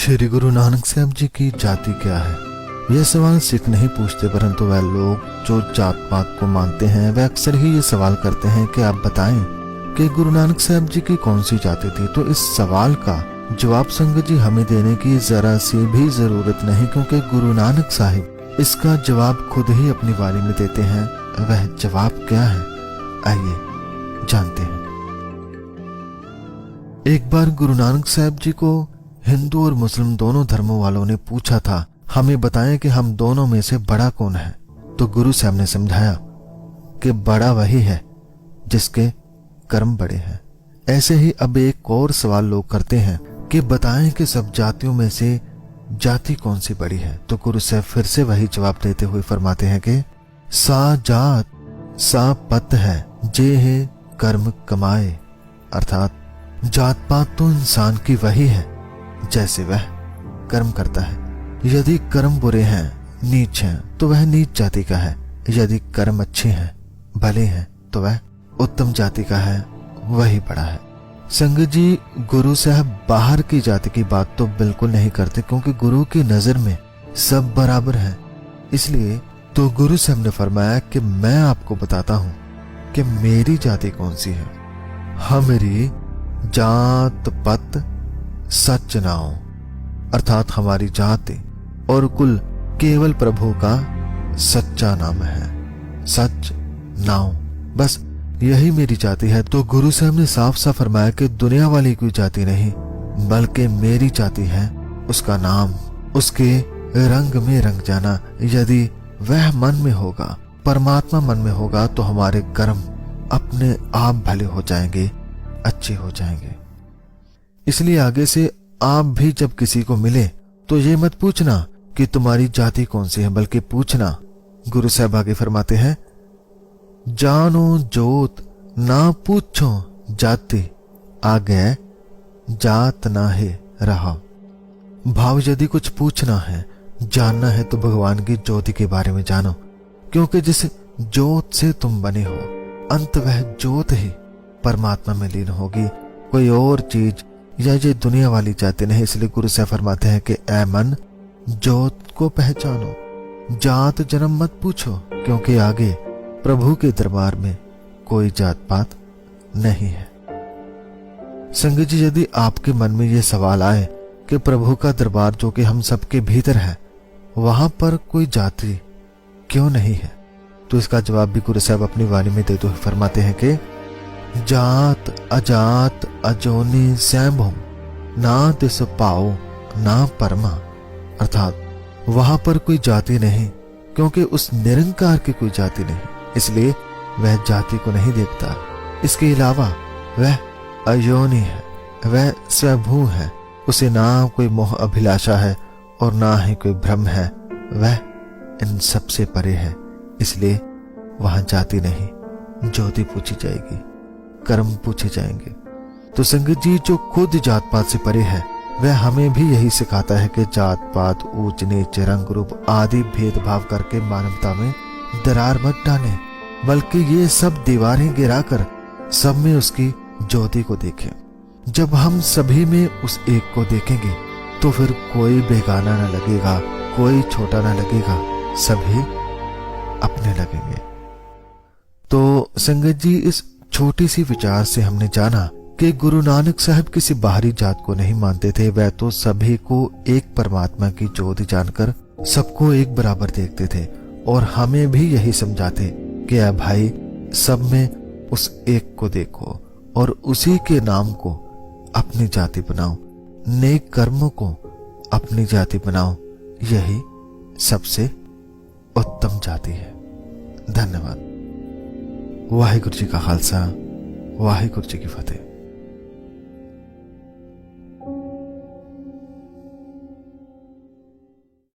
श्री गुरु नानक साहब जी की जाति क्या है? यह सवाल सिख नहीं पूछते, परंतु वह लोग जो जात पात को मानते हैं वह अक्सर ही ये सवाल करते हैं कि आप बताएं कि गुरु नानक साहब जी की कौन सी जाति थी। तो इस सवाल का जवाब संगत जी हमें देने की जरा सी भी जरूरत नहीं, क्योंकि गुरु नानक साहिब इसका जवाब खुद ही अपनी वाणी में देते हैं। वह जवाब क्या है, आइए जानते हैं। एक बार गुरु नानक साहब जी को हिंदू और मुस्लिम दोनों धर्मों वालों ने पूछा था, हमें बताएं कि हम दोनों में से बड़ा कौन है। तो गुरु साहब ने समझाया कि बड़ा वही है जिसके कर्म बड़े हैं। ऐसे ही अब एक और सवाल लोग करते हैं कि बताएं कि सब जातियों में से जाति कौन सी बड़ी है। तो गुरु साहब फिर से वही जवाब देते हुए फरमाते हैं कि सा जात सा पत है जे है कर्म कमाए, अर्थात जात पात तो इंसान की वही है जैसे वह कर्म करता है। यदि कर्म बुरे हैं, नीच हैं, तो वह नीच जाति का है। यदि कर्म अच्छे हैं, भले हैं, तो वह उत्तम जाति का है, वही बड़ा है। संगत जी, गुरु साहब बाहर की जाति की बात तो बिल्कुल नहीं करते, क्योंकि गुरु की नजर में सब बराबर हैं। इसलिए तो गुरु साहब ने फरमाया कि मैं आपको बताता हूं कि मेरी जाति कौन सी है। हमारी जात पत सच नाओ, अर्थात हमारी जाति और कुल केवल प्रभु का सच्चा नाम है। सच नाओ, बस यही मेरी जाति है। तो गुरु साहब ने साफ साफ फरमाया कि दुनिया वाली कोई जाति नहीं, बल्कि मेरी जाति है। उसका नाम, उसके रंग में रंग जाना। यदि वह मन में होगा, परमात्मा मन में होगा, तो हमारे कर्म अपने आप भले हो जाएंगे, अच्छे हो जाएंगे। इसलिए आगे से आप भी जब किसी को मिले तो ये मत पूछना कि तुम्हारी जाति कौन सी है, बल्कि पूछना, गुरु साहब आगे फरमाते हैं, जानो जोत ना पूछो जाति, आगे जात ना है रहा। भाव यदि कुछ पूछना है, जानना है, तो भगवान की ज्योति के बारे में जानो, क्योंकि जिस ज्योत से तुम बने हो, अंत वह ज्योत ही परमात्मा में लीन होगी। कोई और चीज या ये दुनिया वाली जाति नहीं। इसलिए गुरु साहब फरमाते हैं कि ऐ मन, ज्योत को पहचानो, जात जन्म मत पूछो, क्योंकि आगे प्रभु के दरबार में कोई जात पात नहीं है। संगत जी, यदि आपके मन में यह सवाल आए कि प्रभु का दरबार जो कि हम सबके भीतर है, वहां पर कोई जाति क्यों नहीं है, तो इसका जवाब भी गुरु साहब अपनी वाणी में देते हुए फरमाते हैं कि जात अजात अजोनी सैभुम ना तिस पाओ ना परमा, अर्थात वहां पर कोई जाति नहीं, क्योंकि उस निरंकार की कोई जाति नहीं, इसलिए वह जाति को नहीं देखता। इसके अलावा वह अयोनि है, वह स्वभू है, उसे ना कोई मोह अभिलाषा है और ना ही कोई भ्रम है, वह इन सबसे परे है। इसलिए वहां जाति नहीं, ज्योति पूछी जाएगी, कर्म पूछे जाएंगे। तो संगत जी, जो खुद जात पात से परे है, वह हमें भी यही सिखाता है कि जात पात, ऊंच नीच, रंग रूप आदि भेदभाव करके मानवता में दरार मत डालें, बल्कि ये सब दीवारें गिराकर सब में उसकी ज्योति को देखें। जब हम सभी में उस एक को देखेंगे तो फिर कोई बेगाना न लगेगा, कोई छोटा न लगेगा, सभी अपने लगेंगे। तो संगत जी, इस छोटी सी विचार से हमने जाना कि गुरु नानक साहब किसी बाहरी जात को नहीं मानते थे। वह तो सभी को एक परमात्मा की ज्योति जानकर सबको एक बराबर देखते थे, और हमें भी यही समझाते कि आ भाई, सब में उस एक को देखो और उसी के नाम को अपनी जाति बनाओ, नेक कर्मों को अपनी जाति बनाओ, यही सबसे उत्तम जाति है। धन्यवाद। वाहिगुरु जी का खालसा, वाहिगुरु जी की फतेह।